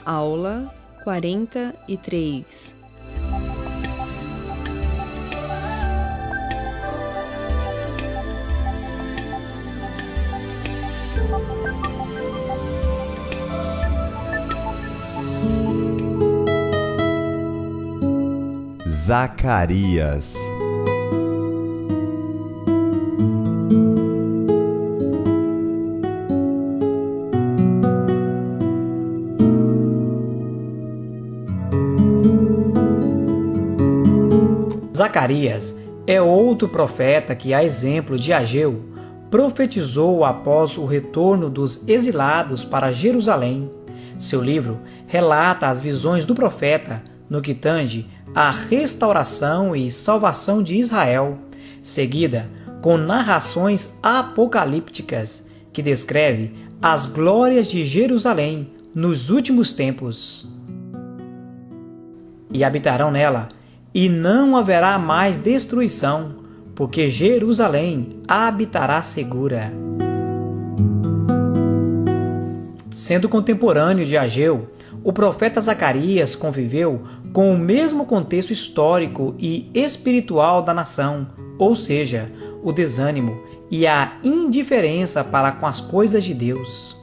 Aula 43. Zacarias. Zacarias é outro profeta que, a exemplo de Ageu, profetizou após o retorno dos exilados para Jerusalém. Seu livro relata as visões do profeta no que tange à restauração e salvação de Israel, seguida com narrações apocalípticas que descreve as glórias de Jerusalém nos últimos tempos. E habitarão nela, e não haverá mais destruição, porque Jerusalém habitará segura. Sendo contemporâneo de Ageu, o profeta Zacarias conviveu com o mesmo contexto histórico e espiritual da nação, ou seja, o desânimo e a indiferença para com as coisas de Deus.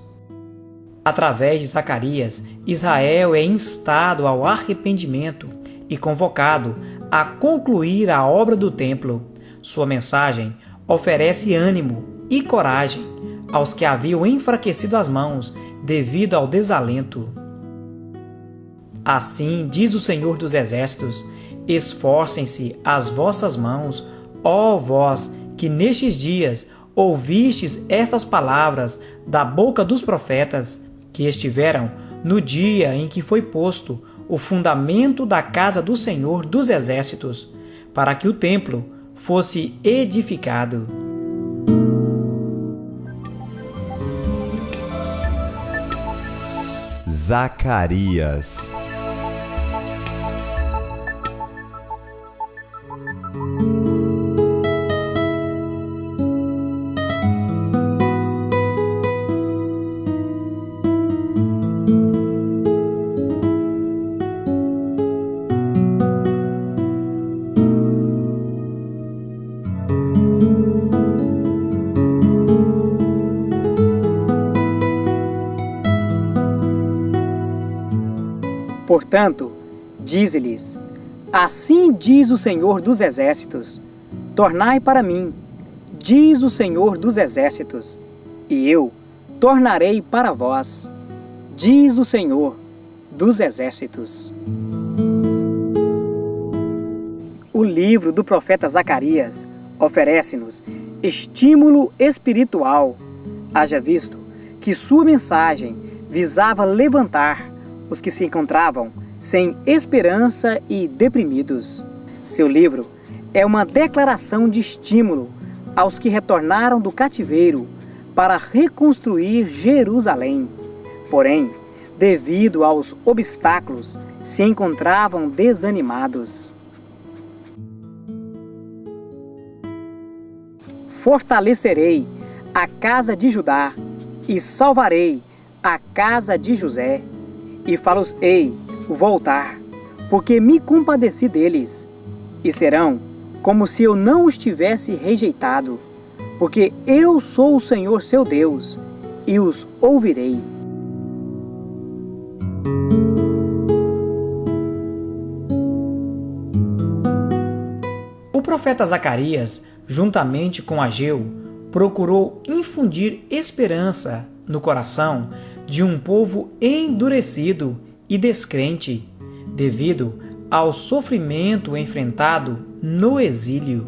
Através de Zacarias, Israel é instado ao arrependimento e convocado a concluir a obra do templo. Sua mensagem oferece ânimo e coragem aos que haviam enfraquecido as mãos devido ao desalento. Assim diz o Senhor dos Exércitos: esforcem-se as vossas mãos, ó vós que nestes dias ouvistes estas palavras da boca dos profetas, que estiveram no dia em que foi posto o fundamento da casa do Senhor dos Exércitos, para que o templo fosse edificado. Zacarias. Portanto, dize-lhes: assim diz o Senhor dos Exércitos: tornai para mim, diz o Senhor dos Exércitos, e eu tornarei para vós, diz o Senhor dos Exércitos. O livro do profeta Zacarias oferece-nos estímulo espiritual, haja visto que sua mensagem visava levantar os que se encontravam sem esperança e deprimidos. Seu livro é uma declaração de estímulo aos que retornaram do cativeiro para reconstruir Jerusalém. Porém, devido aos obstáculos, se encontravam desanimados. Fortalecerei a casa de Judá e salvarei a casa de José, e fá-los-ei voltar, porque me compadeci deles, e serão como se eu não os tivesse rejeitado, porque eu sou o Senhor seu Deus, e os ouvirei. O profeta Zacarias, juntamente com Ageu, procurou infundir esperança no coração de um povo endurecido e descrente, devido ao sofrimento enfrentado no exílio.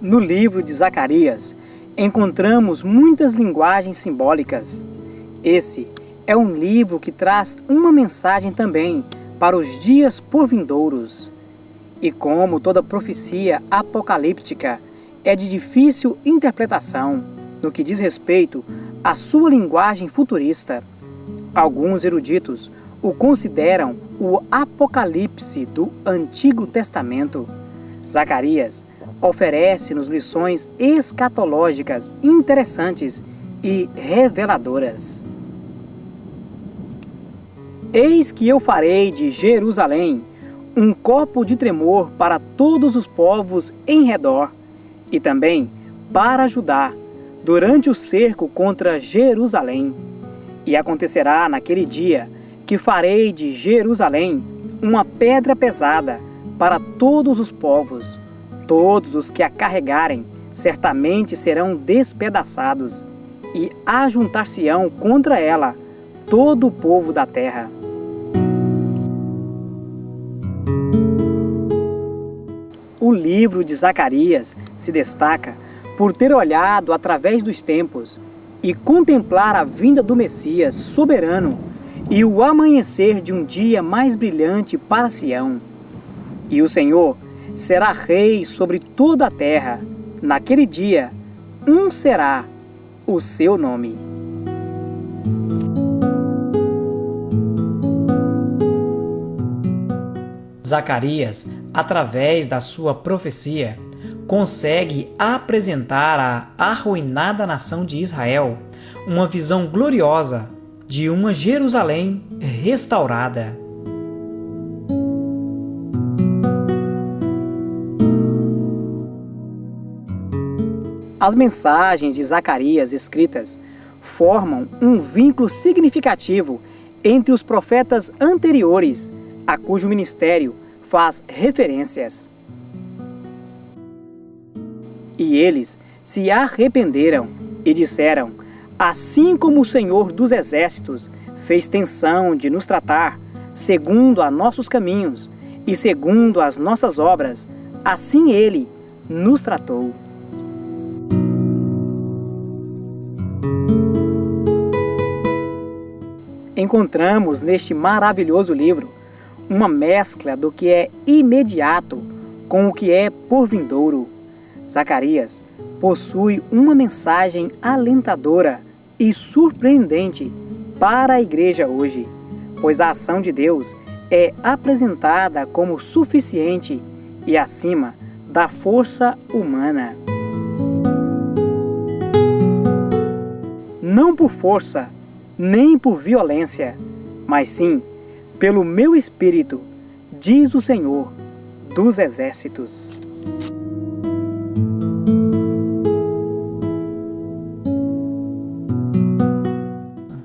No livro de Zacarias, encontramos muitas linguagens simbólicas. Esse é um livro que traz uma mensagem também para os dias por vindouros. E como toda profecia apocalíptica é de difícil interpretação no que diz respeito à sua linguagem futurista, alguns eruditos o consideram o Apocalipse do Antigo Testamento. Zacarias oferece-nos lições escatológicas interessantes e reveladoras. Eis que eu farei de Jerusalém um copo de tremor para todos os povos em redor, e também para Judá, durante o cerco contra Jerusalém. E acontecerá naquele dia que farei de Jerusalém uma pedra pesada para todos os povos. Todos os que a carregarem certamente serão despedaçados, e ajuntar-se-ão contra ela todo o povo da terra. O livro de Zacarias se destaca por ter olhado através dos tempos e contemplar a vinda do Messias soberano e o amanhecer de um dia mais brilhante para Sião. E o Senhor será rei sobre toda a terra. Naquele dia, um será o seu nome. Zacarias, através da sua profecia, consegue apresentar à arruinada nação de Israel uma visão gloriosa de uma Jerusalém restaurada. As mensagens de Zacarias escritas formam um vínculo significativo entre os profetas anteriores, a cujo ministério faz referências. E eles se arrependeram e disseram: assim como o Senhor dos Exércitos fez tenção de nos tratar segundo a nossos caminhos e segundo as nossas obras, assim Ele nos tratou. Encontramos neste maravilhoso livro uma mescla do que é imediato com o que é por vindouro. Zacarias possui uma mensagem alentadora e surpreendente para a igreja hoje, pois a ação de Deus é apresentada como suficiente e acima da força humana. Não por força, nem por violência, mas sim pelo meu Espírito, diz o Senhor dos Exércitos.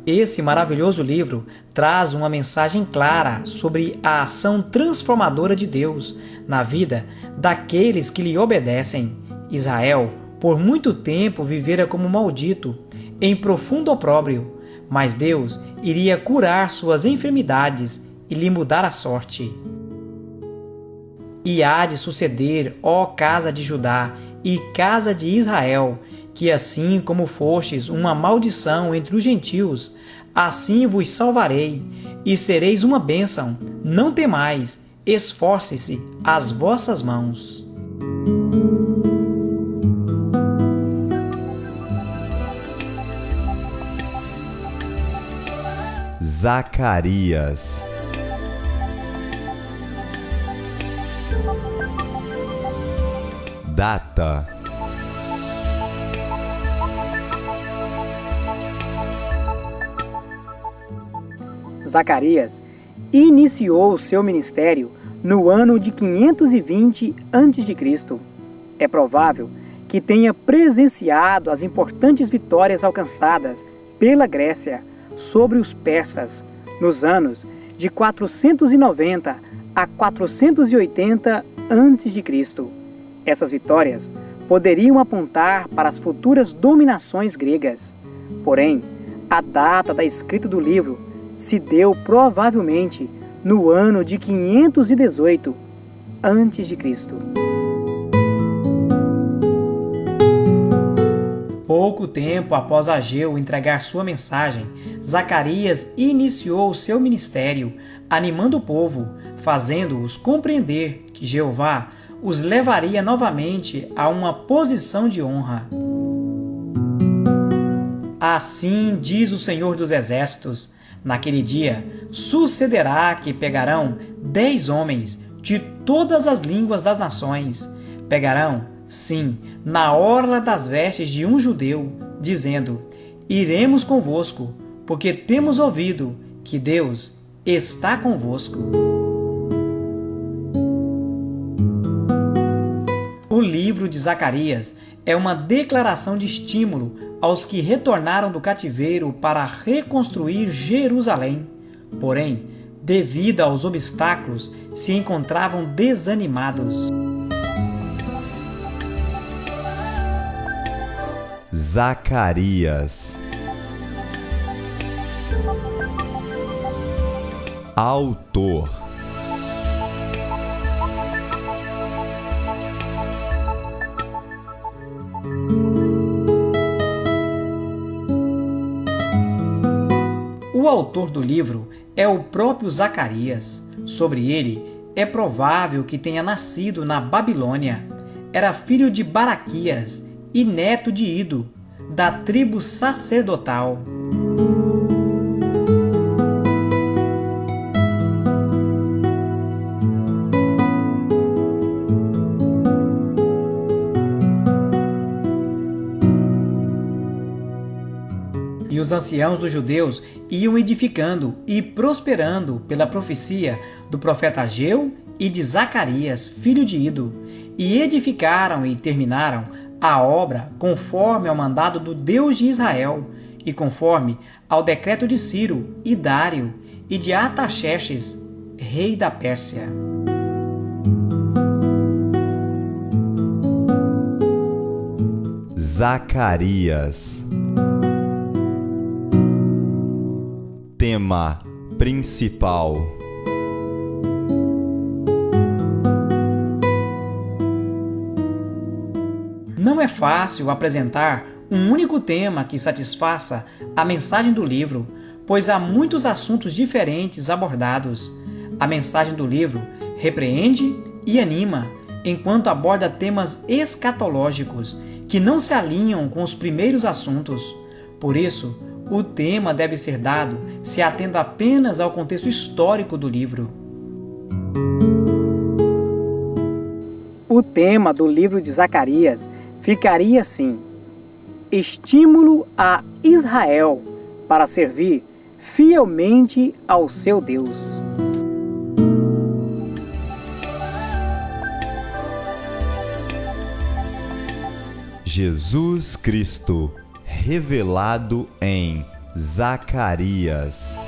Esse maravilhoso livro traz uma mensagem clara sobre a ação transformadora de Deus na vida daqueles que lhe obedecem. Israel, por muito tempo, vivera como maldito, em profundo opróbrio, mas Deus iria curar suas enfermidades e lhe mudar a sorte. E há de suceder, ó casa de Judá e casa de Israel, que assim como fostes uma maldição entre os gentios, assim vos salvarei, e sereis uma bênção. Não temais, esforce-se as vossas mãos. Zacarias. Data: Zacarias iniciou seu ministério no ano de 520 a.C. É provável que tenha presenciado as importantes vitórias alcançadas pela Grécia sobre os persas nos anos de 490 a 480 a.C. Essas vitórias poderiam apontar para as futuras dominações gregas. Porém, a data da escrita do livro se deu provavelmente no ano de 518 a.C. Pouco tempo após Ageu entregar sua mensagem, Zacarias iniciou seu ministério, animando o povo, fazendo-os compreender que Jeová os levaria novamente a uma posição de honra. Assim diz o Senhor dos Exércitos: naquele dia sucederá que pegarão 10 homens de todas as línguas das nações, pegarão sim, na orla das vestes de um judeu, dizendo: Iremos convosco, porque temos ouvido que Deus está convosco. O livro de Zacarias é uma declaração de estímulo aos que retornaram do cativeiro para reconstruir Jerusalém. Porém, devido aos obstáculos, se encontravam desanimados. Zacarias. Autor. O autor do livro é o próprio Zacarias. Sobre ele, é provável que tenha nascido na Babilônia. Era filho de Baraquias e neto de Ido, da tribo sacerdotal. E os anciãos dos judeus iam edificando e prosperando pela profecia do profeta Ageu e de Zacarias, filho de Ido, e edificaram e terminaram a obra conforme ao mandado do Deus de Israel e conforme ao decreto de Ciro e Dário e de Artaxerxes, rei da Pérsia. Zacarias. Tema principal. Não é fácil apresentar um único tema que satisfaça a mensagem do livro, pois há muitos assuntos diferentes abordados. A mensagem do livro repreende e anima, enquanto aborda temas escatológicos que não se alinham com os primeiros assuntos. Por isso, o tema deve ser dado se atendo apenas ao contexto histórico do livro. O tema do livro de Zacarias ficaria assim: estímulo a Israel para servir fielmente ao seu Deus. Jesus Cristo revelado em Zacarias.